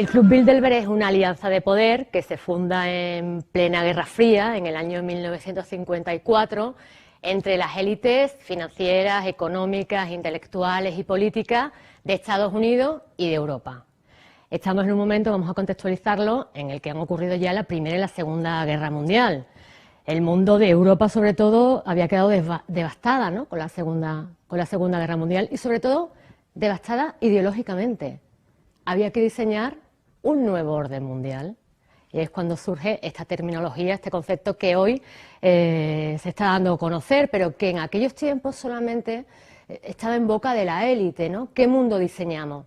El Club Bilderberg es una alianza de poder que se funda en plena Guerra Fría, en el año 1954, entre las élites financieras, económicas, intelectuales y políticas de Estados Unidos y de Europa. Estamos en un momento, vamos a contextualizarlo, en el que han ocurrido ya la Primera y la Segunda Guerra Mundial. El mundo de Europa, sobre todo, había quedado devastada, ¿no?, con la Segunda Guerra Mundial y, sobre todo, devastada ideológicamente. Había que diseñar un nuevo orden mundial. Y es cuando surge esta terminología, este concepto que hoy se está dando a conocer, pero que en aquellos tiempos solamente estaba en boca de la élite, ¿no? ¿Qué mundo diseñamos?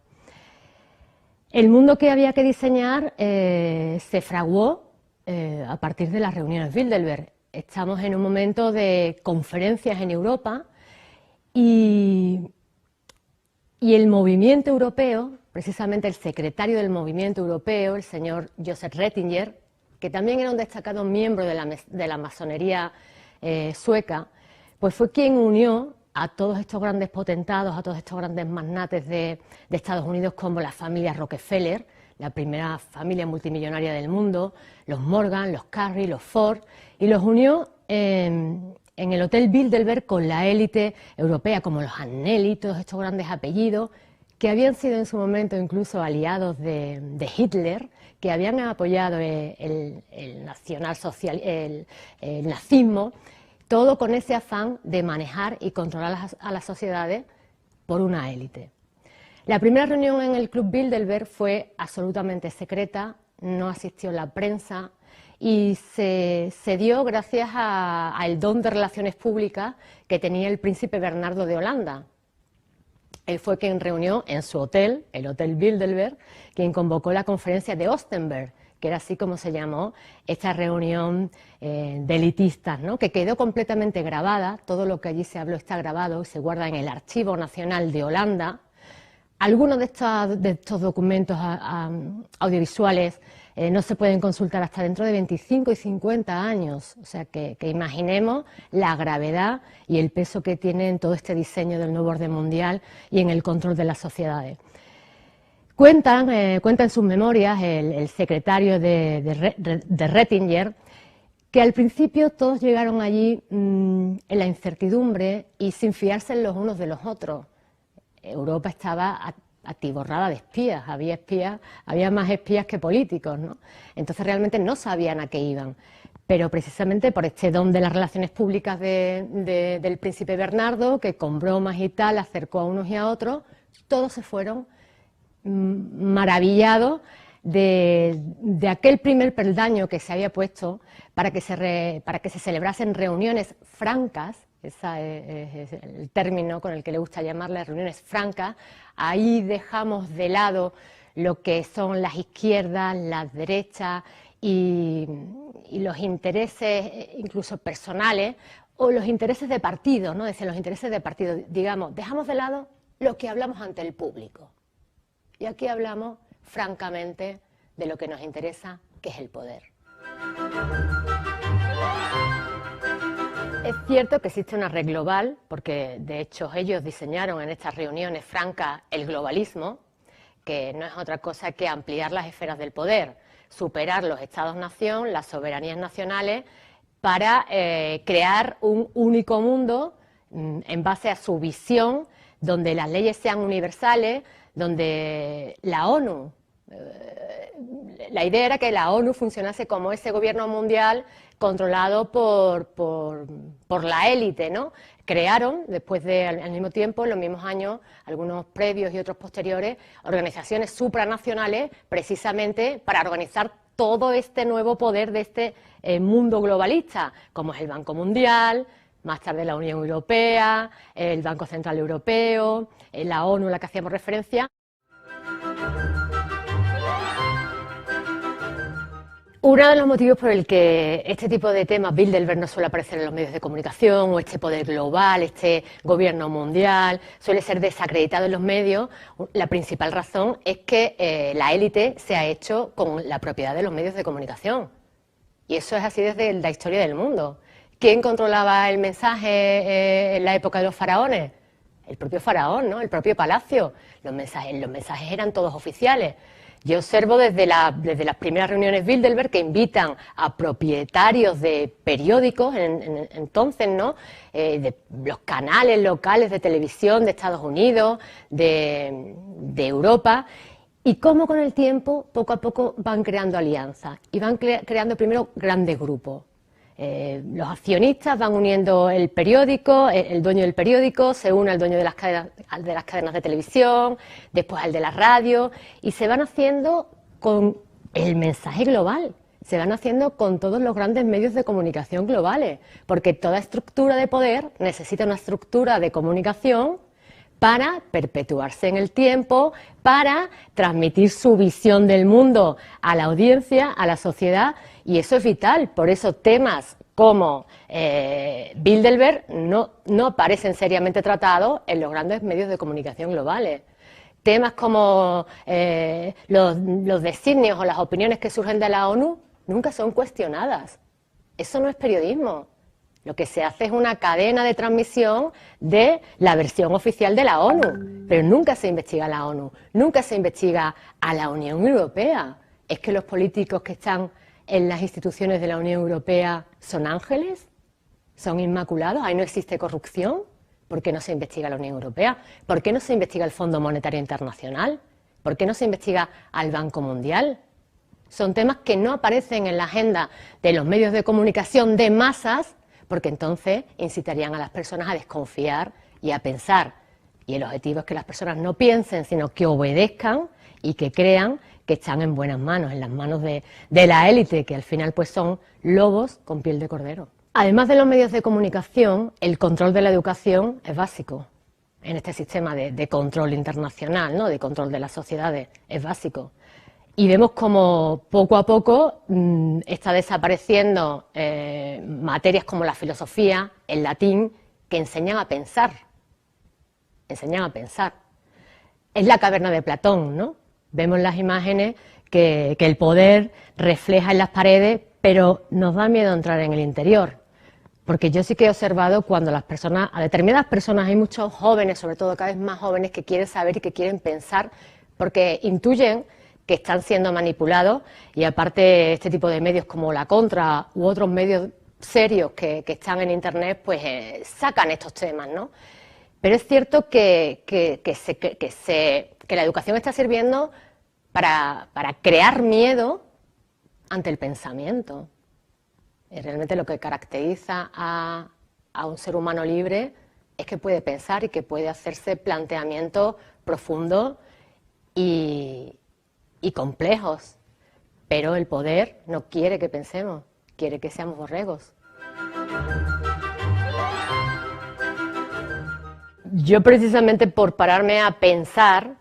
El mundo que había que diseñar se fraguó a partir de las reuniones Bilderberg. Estamos en un momento de conferencias en Europa y el movimiento europeo, precisamente el secretario del movimiento europeo, el señor Joseph Ratzinger, que también era un destacado miembro de la masonería sueca, pues fue quien unió a todos estos grandes potentados, a todos estos grandes magnates de Estados Unidos, como la familia Rockefeller, la primera familia multimillonaria del mundo, los Morgan, los Carey, los Ford, y los unió en el Hotel Bilderberg con la élite europea, como los Agnelli, todos estos grandes apellidos, que habían sido en su momento incluso aliados de Hitler, que habían apoyado el nazismo, todo con ese afán de manejar y controlar a las sociedades por una élite. La primera reunión en el Club Bilderberg fue absolutamente secreta, no asistió la prensa y se dio gracias al don de relaciones públicas que tenía el príncipe Bernardo de Holanda. Él fue quien reunió en su hotel, el Hotel Bilderberg, quien convocó la conferencia de Ostenberg, que era así como se llamó esta reunión de elitistas, ¿no?, que quedó completamente grabada. Todo lo que allí se habló está grabado y se guarda en el Archivo Nacional de Holanda. Algunos de estos documentos audiovisuales no se pueden consultar hasta dentro de 25 y 50 años, o sea que imaginemos la gravedad y el peso que tiene en todo este diseño del nuevo orden mundial y en el control de las sociedades. Cuenta en sus memorias el secretario de Ratzinger que al principio todos llegaron allí en la incertidumbre y sin fiarse los unos de los otros. Europa estaba atiborrada de espías, había más espías que políticos, ¿no? Entonces realmente no sabían a qué iban, pero precisamente por este don de las relaciones públicas del príncipe Bernardo, que con bromas y tal acercó a unos y a otros, todos se fueron maravillados de aquel primer peldaño que se había puesto para que se celebrasen reuniones francas. Ese es el término con el que le gusta llamarlas, reuniones francas. Ahí dejamos de lado lo que son las izquierdas, las derechas y los intereses incluso personales o los intereses de partido, ¿no? Es decir, los intereses de partido, digamos, dejamos de lado lo que hablamos ante el público. Y aquí hablamos francamente de lo que nos interesa, que es el poder. Es cierto que existe una red global, porque de hecho ellos diseñaron en estas reuniones francas el globalismo, que no es otra cosa que ampliar las esferas del poder, superar los estados-nación, las soberanías nacionales, para crear un único mundo en base a su visión, donde las leyes sean universales, donde la ONU, la idea era que la ONU funcionase como ese gobierno mundial controlado por la élite, ¿no? Crearon, al mismo tiempo, en los mismos años, algunos previos y otros posteriores, organizaciones supranacionales precisamente para organizar todo este nuevo poder de este mundo globalista, como es el Banco Mundial, más tarde la Unión Europea, el Banco Central Europeo, la ONU a la que hacíamos referencia. Uno de los motivos por el que este tipo de temas Bilderberg no suele aparecer en los medios de comunicación, o este poder global, este gobierno mundial, suele ser desacreditado en los medios, la principal razón es que la élite se ha hecho con la propiedad de los medios de comunicación. Y eso es así desde la historia del mundo. ¿Quién controlaba el mensaje en la época de los faraones? El propio faraón, ¿no? El propio palacio. Los mensajes eran todos oficiales. Yo observo desde las primeras reuniones Bilderberg que invitan a propietarios de periódicos, entonces, ¿no? De los canales locales de televisión de Estados Unidos, de Europa, y cómo con el tiempo, poco a poco, van creando alianzas y van creando primero grandes grupos. Los accionistas van uniendo el periódico, el dueño del periódico se une al dueño de las cadenas de televisión, después al de la radio, y se van haciendo con el mensaje global, se van haciendo con todos los grandes medios de comunicación globales, porque toda estructura de poder necesita una estructura de comunicación para perpetuarse en el tiempo, para transmitir su visión del mundo a la audiencia, a la sociedad, y eso es vital. Por eso temas como Bilderberg no aparecen seriamente tratados en los grandes medios de comunicación globales. Temas como los designios o las opiniones que surgen de la ONU nunca son cuestionadas. Eso no es periodismo. Lo que se hace es una cadena de transmisión de la versión oficial de la ONU, pero nunca se investiga a la ONU, nunca se investiga a la Unión Europea. ¿Es que los políticos que están en las instituciones de la Unión Europea son ángeles? ¿Son inmaculados? ¿Ahí no existe corrupción? ¿Por qué no se investiga a la Unión Europea? ¿Por qué no se investiga el Fondo Monetario Internacional? ¿Por qué no se investiga al Banco Mundial? Son temas que no aparecen en la agenda de los medios de comunicación de masas, porque entonces incitarían a las personas a desconfiar y a pensar. Y el objetivo es que las personas no piensen, sino que obedezcan y que crean que están en buenas manos, en las manos de la élite, que al final pues son lobos con piel de cordero. Además de los medios de comunicación, el control de la educación es básico. En este sistema de control internacional, ¿no? De control de las sociedades, es básico. Y vemos como poco a poco está desapareciendo materias como la filosofía, el latín, que enseñan a pensar. Enseñan a pensar. Es la caverna de Platón, ¿no? Vemos las imágenes que el poder refleja en las paredes, pero nos da miedo entrar en el interior. Porque yo sí que he observado cuando a determinadas personas, hay muchos jóvenes, sobre todo cada vez más jóvenes, que quieren saber y que quieren pensar, porque intuyen que están siendo manipulados, y aparte este tipo de medios como La Contra u otros medios serios que están en Internet, pues sacan estos temas, ¿no? Pero es cierto que la educación está sirviendo para crear miedo ante el pensamiento. Y realmente lo que caracteriza a un ser humano libre es que puede pensar y que puede hacerse planteamientos profundos y complejos, pero el poder no quiere que pensemos, quiere que seamos borregos. Yo precisamente por pararme a pensar,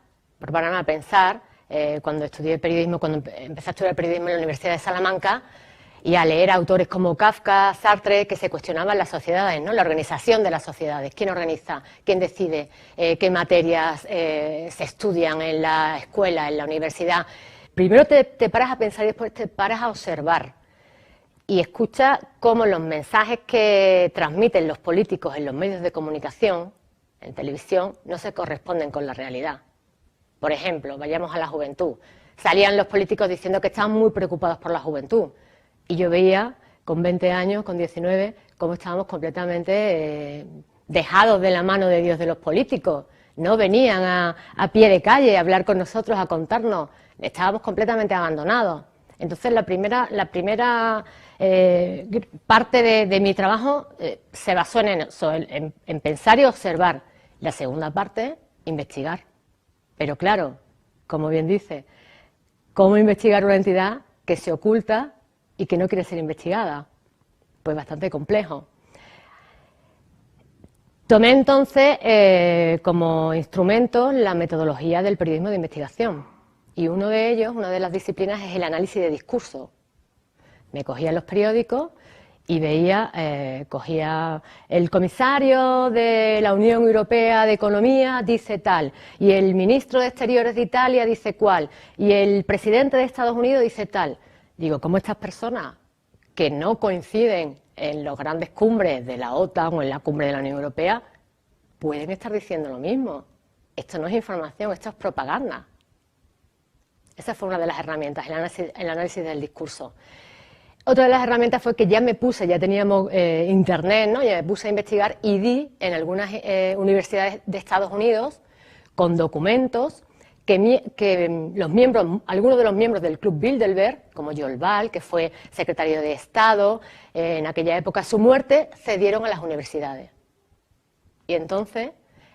cuando estudié periodismo, cuando empecé a estudiar periodismo en la Universidad de Salamanca, y a leer autores como Kafka, Sartre, que se cuestionaban las sociedades, ¿no? La organización de las sociedades, quién organiza, quién decide qué materias se estudian en la escuela, en la universidad. Primero te paras a pensar y después te paras a observar y escucha cómo los mensajes que transmiten los políticos en los medios de comunicación, en televisión, no se corresponden con la realidad. Por ejemplo, vayamos a la juventud. Salían los políticos diciendo que estaban muy preocupados por la juventud. Y yo veía, con 20 años, con 19, cómo estábamos completamente dejados de la mano de Dios de los políticos. No venían a pie de calle a hablar con nosotros, a contarnos. Estábamos completamente abandonados. Entonces, la primera parte de mi trabajo se basó en pensar y observar. La segunda parte, investigar. Pero claro, como bien dice, ¿cómo investigar una entidad que se oculta y que no quiere ser investigada? Pues bastante complejo. Tomé entonces como instrumento la metodología del periodismo de investigación, y una de las disciplinas es el análisis de discurso. Me cogía los periódicos y cogía el comisario de la Unión Europea de Economía dice tal, y el ministro de Exteriores de Italia dice cual, y el presidente de Estados Unidos dice tal. Digo, ¿cómo estas personas que no coinciden en las grandes cumbres de la OTAN o en la cumbre de la Unión Europea pueden estar diciendo lo mismo? Esto no es información, esto es propaganda. Esa fue una de las herramientas, el análisis del discurso. Otra de las herramientas fue que ya teníamos internet, ¿no? Ya me puse a investigar y di en algunas universidades de Estados Unidos con documentos que algunos de los miembros del Club Bilderberg, como Joel Ball, que fue secretario de Estado en aquella época, a su muerte, cedieron a las universidades. Y entonces,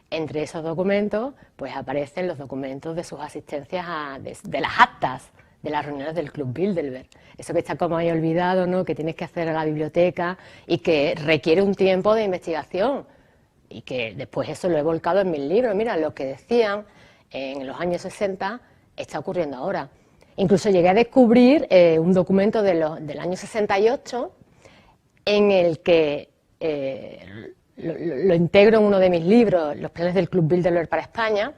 entre esos documentos, pues aparecen los documentos de sus asistencias de las actas de las reuniones del Club Bilderberg. Eso que está como ahí olvidado, ¿no? Que tienes que hacer a la biblioteca y que requiere un tiempo de investigación. Y que después eso lo he volcado en mis libros. Mira, lo que decían en los años 60 está ocurriendo ahora. Incluso llegué a descubrir un documento del año 68 en el que lo integro en uno de mis libros, Los planes del Club Bilderberg para España,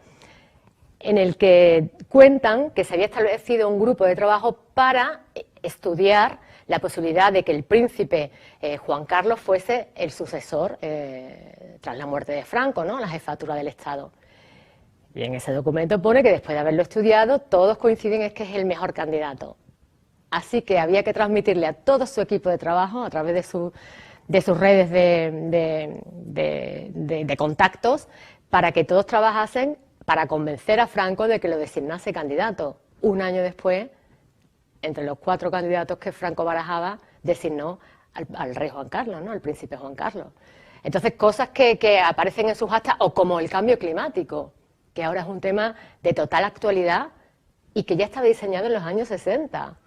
en el que cuentan que se había establecido un grupo de trabajo para estudiar la posibilidad de que el príncipe Juan Carlos fuese el sucesor tras la muerte de Franco, ¿no? La jefatura del Estado. Y en ese documento pone que después de haberlo estudiado, todos coinciden en que es el mejor candidato. Así que había que transmitirle a todo su equipo de trabajo, a través de sus redes de contactos, para que todos trabajasen para convencer a Franco de que lo designase candidato. Un año después, entre los 4 candidatos que Franco barajaba, designó al rey Juan Carlos, ¿no? Al príncipe Juan Carlos. Entonces, cosas que aparecen en sus actas, o como el cambio climático, que ahora es un tema de total actualidad y que ya estaba diseñado en los años 60.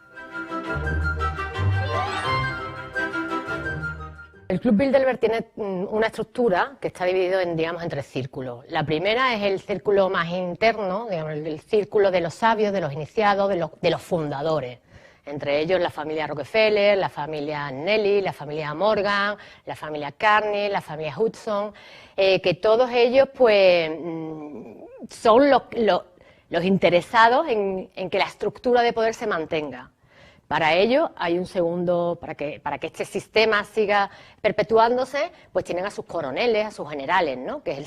El Club Bilderberg tiene una estructura que está dividido en 3 círculos. La primera es el círculo más interno, digamos, el círculo de los sabios, de los iniciados, de los fundadores. Entre ellos la familia Rockefeller, la familia Nelly, la familia Morgan, la familia Carney, la familia Hudson, que todos ellos pues son los interesados en que la estructura de poder se mantenga. Para ello hay un segundo, para que este sistema siga perpetuándose, pues tienen a sus coroneles, a sus generales, ¿no? Que es el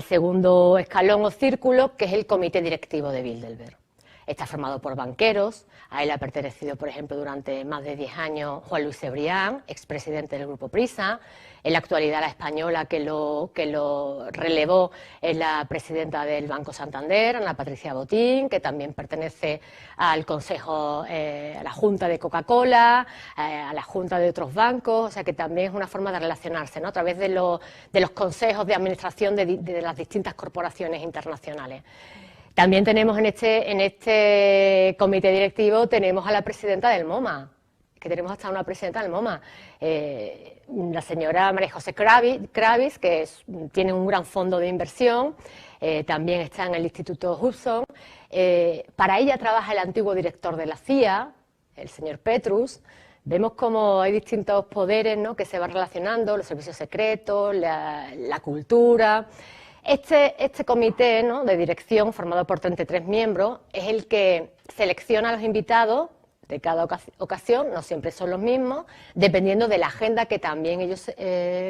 segundo escalón o círculo, que es el comité directivo de Bilderberg. Está formado por banqueros, a él ha pertenecido, por ejemplo, durante más de 10 años Juan Luis Cebrián, expresidente del Grupo Prisa. En la actualidad la española que lo relevó es la presidenta del Banco Santander, Ana Patricia Botín, que también pertenece al Consejo, a la Junta de Coca-Cola, a la Junta de otros bancos, o sea que también es una forma de relacionarse, ¿no? A través de los consejos de administración de las distintas corporaciones internacionales. También tenemos en este comité directivo tenemos a la presidenta del MoMA, que tenemos hasta una presidenta del MoMA, la señora María José Kravis, que tiene un gran fondo de inversión, también está en el Instituto Hudson. Para ella trabaja el antiguo director de la CIA, el señor Petrus. Vemos cómo hay distintos poderes, ¿no?, que se van relacionando, los servicios secretos, la cultura. Este comité, ¿no?, de dirección, formado por 33 miembros, es el que selecciona a los invitados de cada ocasión, no siempre son los mismos, dependiendo de la agenda que también ellos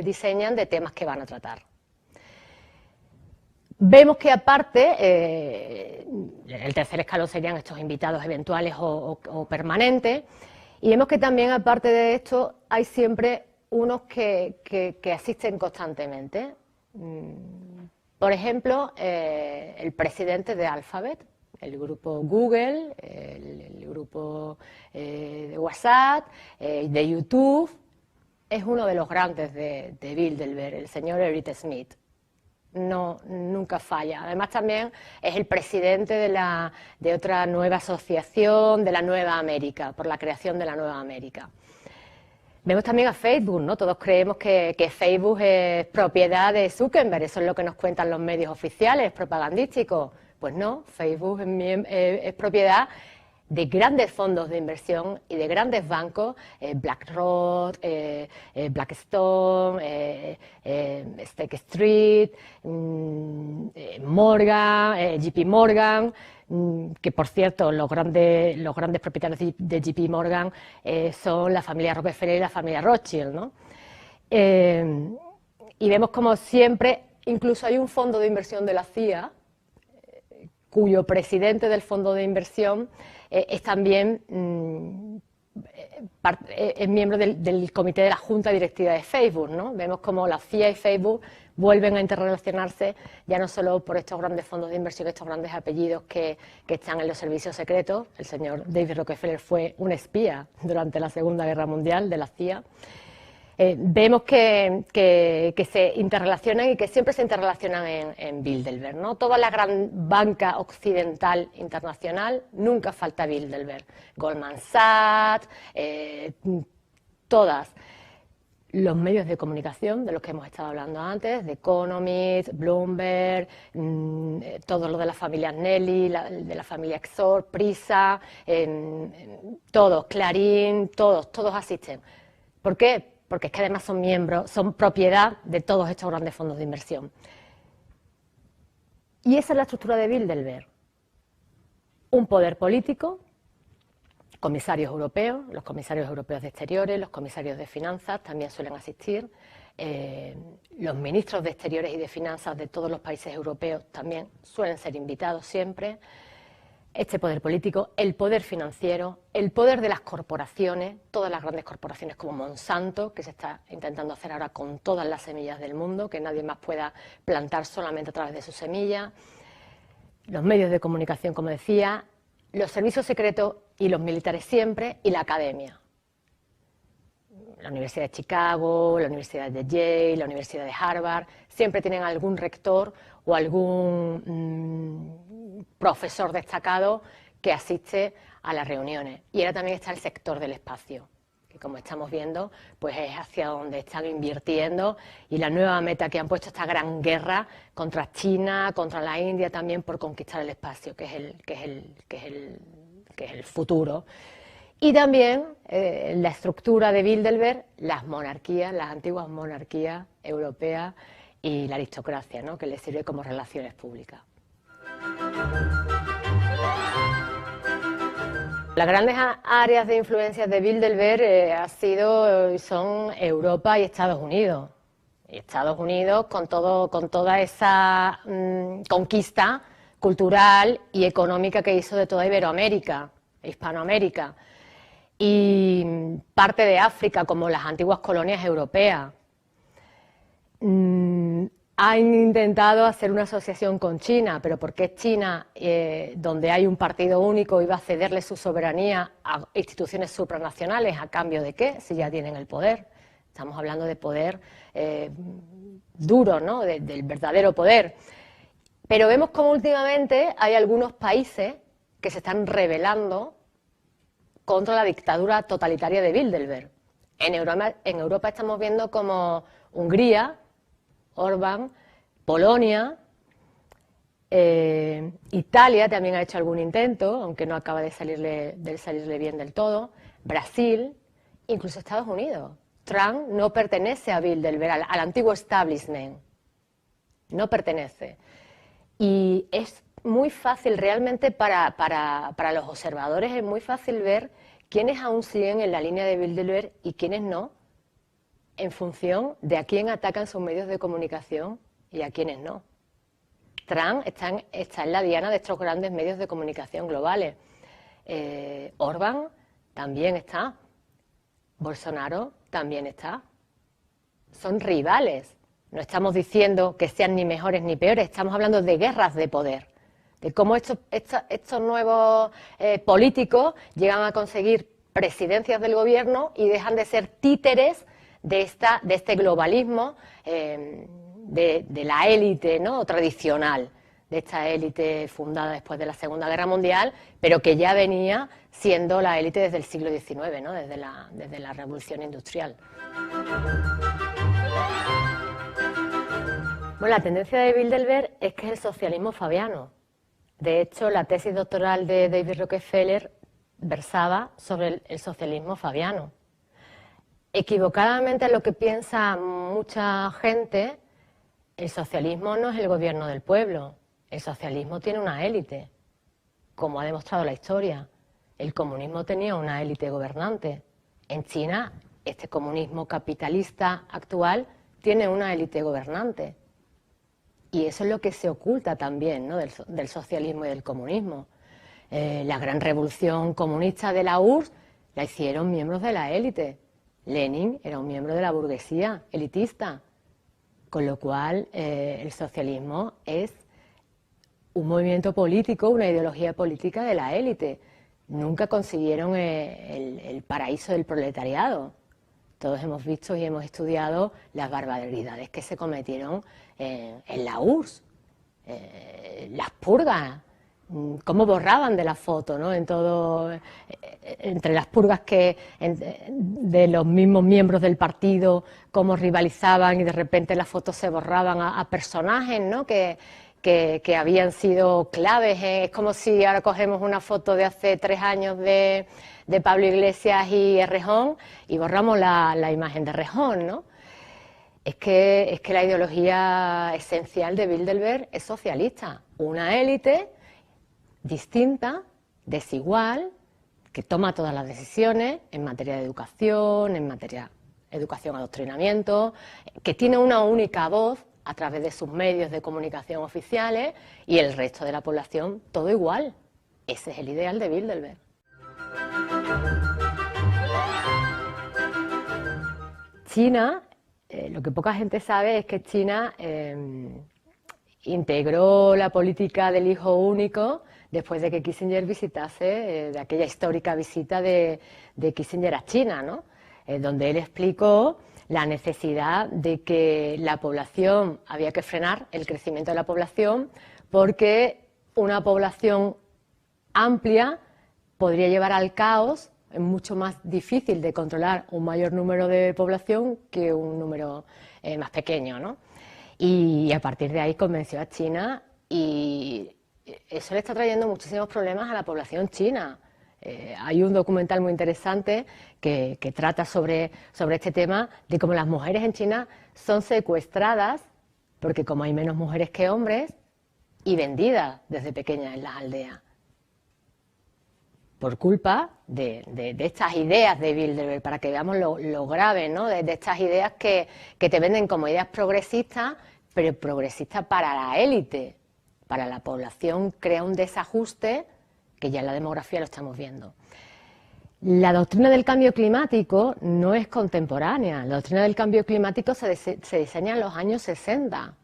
diseñan de temas que van a tratar. Vemos que aparte, el tercer escalón serían estos invitados eventuales o permanentes, y vemos que también aparte de esto hay siempre unos que asisten constantemente. Por ejemplo, el presidente de Alphabet, el grupo Google, el grupo de WhatsApp, de YouTube, es uno de los grandes de Bilderberg, el señor Eric Schmidt. Nunca falla. Además también es el presidente de otra nueva asociación, de la Nueva América, por la creación de la Nueva América. Vemos también a Facebook, ¿no? Todos creemos que Facebook es propiedad de Zuckerberg, eso es lo que nos cuentan los medios oficiales, propagandísticos. Pues no, Facebook es propiedad de grandes fondos de inversión y de grandes bancos, BlackRock, Blackstone, State Street, Morgan, JP Morgan, que por cierto los grandes propietarios de JP Morgan son la familia Rockefeller y la familia Rothschild, ¿no? Y vemos como siempre, incluso hay un fondo de inversión de la CIA, cuyo presidente del fondo de inversión es también es miembro del comité de la junta directiva de Facebook, ¿no? Vemos como la CIA y Facebook vuelven a interrelacionarse ya no solo por estos grandes fondos de inversión, estos grandes apellidos que están en los servicios secretos. El señor David Rockefeller fue un espía durante la Segunda Guerra Mundial de la CIA. Vemos que se interrelacionan y que siempre se interrelacionan en Bilderberg, ¿no? Toda la gran banca occidental internacional, nunca falta Bilderberg. Goldman Sachs, todas. Los medios de comunicación, de los que hemos estado hablando antes, The Economist, Bloomberg, todo lo de la familia Nelly, de la familia Exor, Prisa, todos, Clarín, todos asisten. ¿Por qué? Porque es que además son miembros, son propiedad de todos estos grandes fondos de inversión. Y esa es la estructura de Bilderberg. Un poder político, comisarios europeos, los comisarios europeos de Exteriores, los comisarios de Finanzas también suelen asistir, los ministros de Exteriores y de Finanzas de todos los países europeos también suelen ser invitados siempre. Este poder político, el poder financiero, el poder de las corporaciones, todas las grandes corporaciones como Monsanto, que se está intentando hacer ahora con todas las semillas del mundo, que nadie más pueda plantar solamente a través de sus semillas, los medios de comunicación, como decía, los servicios secretos y los militares siempre, y la academia. La Universidad de Chicago, la Universidad de Yale, la Universidad de Harvard, siempre tienen algún rector o algún profesor destacado que asiste a las reuniones. Y ahora también está el sector del espacio, que como estamos viendo, pues es hacia donde están invirtiendo, y la nueva meta que han puesto, esta gran guerra contra China, contra la India también por conquistar el espacio, que es el futuro. Y también la estructura de Bilderberg, las monarquías, las antiguas monarquías europeas y la aristocracia, ¿no?, que les sirve como relaciones públicas. Las grandes áreas de influencia de Bilderberg son Europa y Estados Unidos. Y Estados Unidos con toda esa conquista cultural y económica que hizo de toda Iberoamérica, Hispanoamérica, y parte de África, como las antiguas colonias europeas. Han intentado hacer una asociación con China, pero ¿por qué China, donde hay un partido único, iba a cederle su soberanía a instituciones supranacionales? ¿A cambio de qué? Si ya tienen el poder. Estamos hablando de poder duro, ¿no?, del verdadero poder. Pero vemos como últimamente hay algunos países que se están rebelando contra la dictadura totalitaria de Bilderberg. En Europa estamos viendo como Hungría, Orbán, Polonia, Italia también ha hecho algún intento, aunque no acaba de salirle bien del todo, Brasil, incluso Estados Unidos. Trump no pertenece a Bilderberg, al antiguo establishment, no pertenece. Y es muy fácil realmente para los observadores, es muy fácil ver quiénes aún siguen en la línea de Bilderberg y quiénes no, en función de a quién atacan sus medios de comunicación y a quiénes no. Trump está en la diana de estos grandes medios de comunicación globales. Orbán también está. Bolsonaro también está. Son rivales. No estamos diciendo que sean ni mejores ni peores, estamos hablando de guerras de poder, de cómo estos nuevos políticos llegan a conseguir presidencias del gobierno y dejan de ser títeres de este globalismo, de la élite, ¿no?, tradicional, de esta élite fundada después de la Segunda Guerra Mundial, pero que ya venía siendo la élite desde el siglo XIX, ¿no?, desde la Revolución Industrial. Bueno, la tendencia de Bilderberg es que es el socialismo fabiano. De hecho, la tesis doctoral de David Rockefeller versaba sobre el socialismo fabiano. Equivocadamente, a lo que piensa mucha gente, el socialismo no es el gobierno del pueblo. El socialismo tiene una élite, como ha demostrado la historia. El comunismo tenía una élite gobernante. En China, este comunismo capitalista actual tiene una élite gobernante. Y eso es lo que se oculta también, ¿no?, del socialismo y del comunismo. La gran revolución comunista de la URSS la hicieron miembros de la élite. Lenin era un miembro de la burguesía elitista, con lo cual el socialismo es un movimiento político, una ideología política de la élite. Nunca consiguieron el paraíso del proletariado. Todos hemos visto y hemos estudiado las barbaridades que se cometieron en la URSS, las purgas, cómo borraban de la foto, ¿no?, en todo, entre las purgas de los mismos miembros del partido, cómo rivalizaban y de repente las fotos se borraban a personajes, ¿no?, que habían sido claves. Es como si ahora cogemos una foto de hace 3 años de Pablo Iglesias y Errejón y borramos la imagen de Errejón, ¿no? Es que la ideología esencial de Bilderberg es socialista, una élite distinta, desigual, que toma todas las decisiones en materia de educación, en materia de educación, adoctrinamiento, que tiene una única voz a través de sus medios de comunicación oficiales, y el resto de la población todo igual. Ese es el ideal de Bilderberg. China, lo que poca gente sabe es que China integró la política del hijo único después de que Kissinger visitase, de aquella histórica visita de Kissinger a China, ¿no?, donde él explicó la necesidad de que la población, había que frenar el crecimiento de la población, porque una población amplia podría llevar al caos. Es mucho más difícil de controlar un mayor número de población que un número más pequeño, ¿no? Y a partir de ahí convenció a China, y eso le está trayendo muchísimos problemas a la población china. Hay un documental muy interesante que trata sobre este tema, de cómo las mujeres en China son secuestradas, porque como hay menos mujeres que hombres, y vendidas desde pequeñas en las aldeas, por culpa de estas ideas de Bilderberg, para que veamos lo grave, ¿no?, de estas ideas que te venden como ideas progresistas, pero progresistas para la élite. Para la población crea un desajuste que ya en la demografía lo estamos viendo. La doctrina del cambio climático no es contemporánea. La doctrina del cambio climático se diseña en los años 60.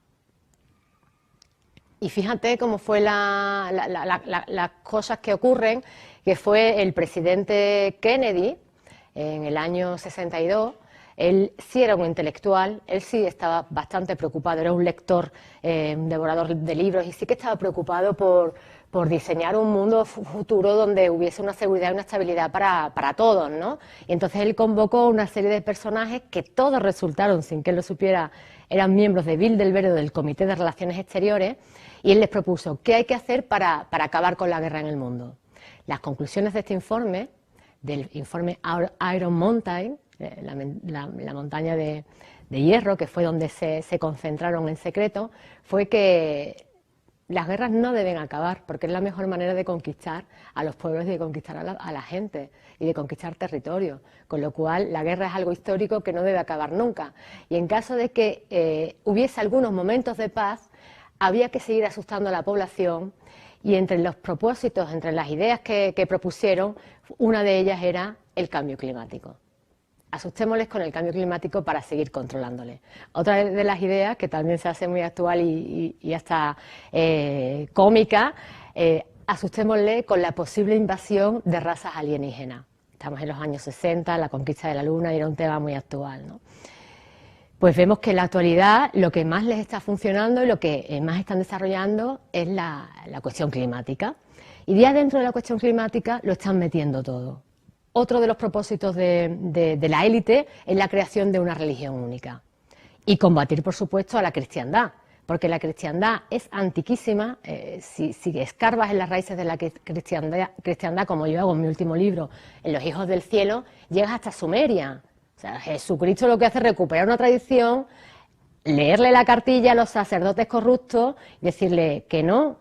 Y fíjate cómo fue las cosas que ocurren, que fue el presidente Kennedy en el año 62. Él sí era un intelectual, él sí estaba bastante preocupado, era un lector, un devorador de libros, y sí que estaba preocupado por diseñar un mundo futuro donde hubiese una seguridad y una estabilidad para todos, ¿no? Y entonces él convocó una serie de personajes que todos resultaron, sin que él lo supiera, eran miembros de Bilderberg o del Comité de Relaciones Exteriores, y él les propuso qué hay que hacer para acabar con la guerra en el mundo. Las conclusiones de este informe, del informe Iron Mountain, la montaña de hierro, que fue donde se concentraron en secreto, fue que las guerras no deben acabar, porque es la mejor manera de conquistar a los pueblos y de conquistar a la gente y de conquistar territorio, con lo cual la guerra es algo histórico que no debe acabar nunca. Y en caso de que hubiese algunos momentos de paz, había que seguir asustando a la población, y entre los propósitos, entre las ideas que propusieron, una de ellas era el cambio climático. Asustémosles con el cambio climático para seguir controlándole. Otra de las ideas, que también se hace muy actual y hasta cómica, asustémosle con la posible invasión de razas alienígenas. Estamos en los años 60, la conquista de la Luna, y era un tema muy actual, ¿no? Pues vemos que en la actualidad lo que más les está funcionando y lo que más están desarrollando es la cuestión climática. Y ya dentro de la cuestión climática lo están metiendo todo. Otro de los propósitos de la élite es la creación de una religión única y combatir, por supuesto, a la cristiandad, porque la cristiandad es antiquísima. Si escarbas en las raíces de la cristiandad, como yo hago en mi último libro, en Los hijos del cielo, llegas hasta Sumeria. O sea, Jesucristo lo que hace es recuperar una tradición, leerle la cartilla a los sacerdotes corruptos y decirle que no,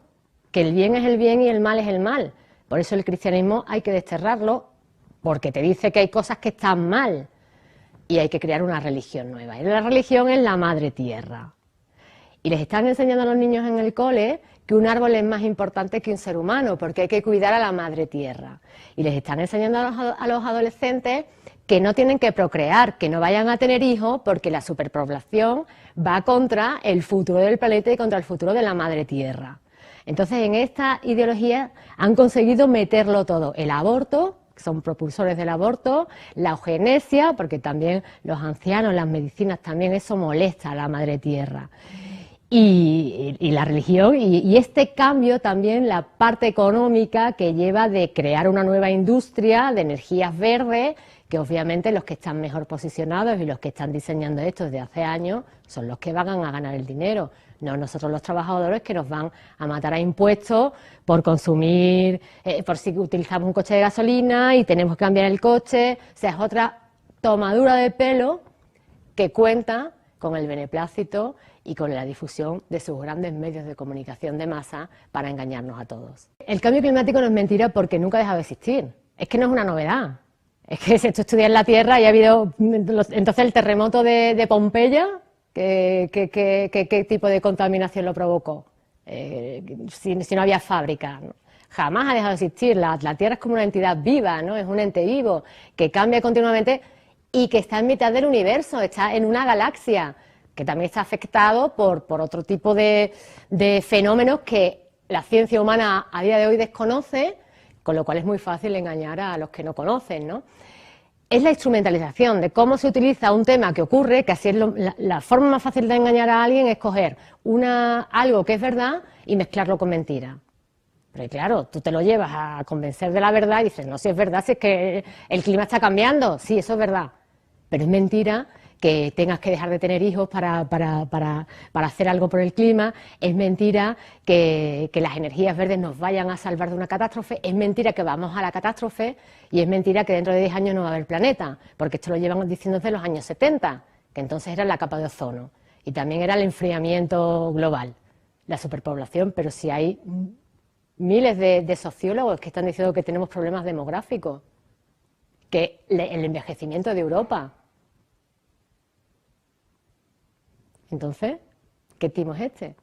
que el bien es el bien y el mal es el mal. Por eso el cristianismo hay que desterrarlo, porque te dice que hay cosas que están mal y hay que crear una religión nueva. Y la religión es la madre tierra. Y les están enseñando a los niños en el cole que un árbol es más importante que un ser humano, porque hay que cuidar a la madre tierra. Y les están enseñando a los adolescentes que no tienen que procrear, que no vayan a tener hijos, porque la superpoblación va contra el futuro del planeta y contra el futuro de la madre tierra. Entonces, en esta ideología han conseguido meterlo todo: el aborto, que son propulsores del aborto, la eugenesia, porque también los ancianos, las medicinas, también eso molesta a la madre tierra. Y la religión, y este cambio también, la parte económica que lleva de crear una nueva industria de energías verdes, que obviamente los que están mejor posicionados y los que están diseñando esto desde hace años son los que van a ganar el dinero, no nosotros los trabajadores, que nos van a matar a impuestos por consumir, por si utilizamos un coche de gasolina y tenemos que cambiar el coche. O sea, es otra tomadura de pelo que cuenta con el beneplácito y con la difusión de sus grandes medios de comunicación de masa para engañarnos a todos. El cambio climático no es mentira porque nunca ha dejado de existir. Es que no es una novedad. Es que si tú estudias la Tierra y ha habido entonces el terremoto de Pompeya, ¿qué tipo de contaminación lo provocó? Si no había fábrica, ¿no? Jamás ha dejado de existir. La Tierra es como una entidad viva, ¿no? Es un ente vivo que cambia continuamente y que está en mitad del universo, está en una galaxia que también está afectado por otro tipo de fenómenos que la ciencia humana a día de hoy desconoce, con lo cual es muy fácil engañar a los que no conocen, ¿no? Es la instrumentalización de cómo se utiliza un tema que ocurre, que así es la forma más fácil de engañar a alguien, es coger algo que es verdad y mezclarlo con mentira. Pero claro, tú te lo llevas a convencer de la verdad y dices, no, si es verdad, si es que el clima está cambiando, sí, eso es verdad, pero es mentira que tengas que dejar de tener hijos para hacer algo por el clima, es mentira que las energías verdes nos vayan a salvar de una catástrofe, es mentira que vamos a la catástrofe y es mentira que dentro de 10 años no va a haber planeta, porque esto lo llevamos diciendo desde los años 70, que entonces era la capa de ozono y también era el enfriamiento global, la superpoblación, pero si hay miles de sociólogos que están diciendo que tenemos problemas demográficos, que el envejecimiento de Europa. Entonces, ¿qué timo es este?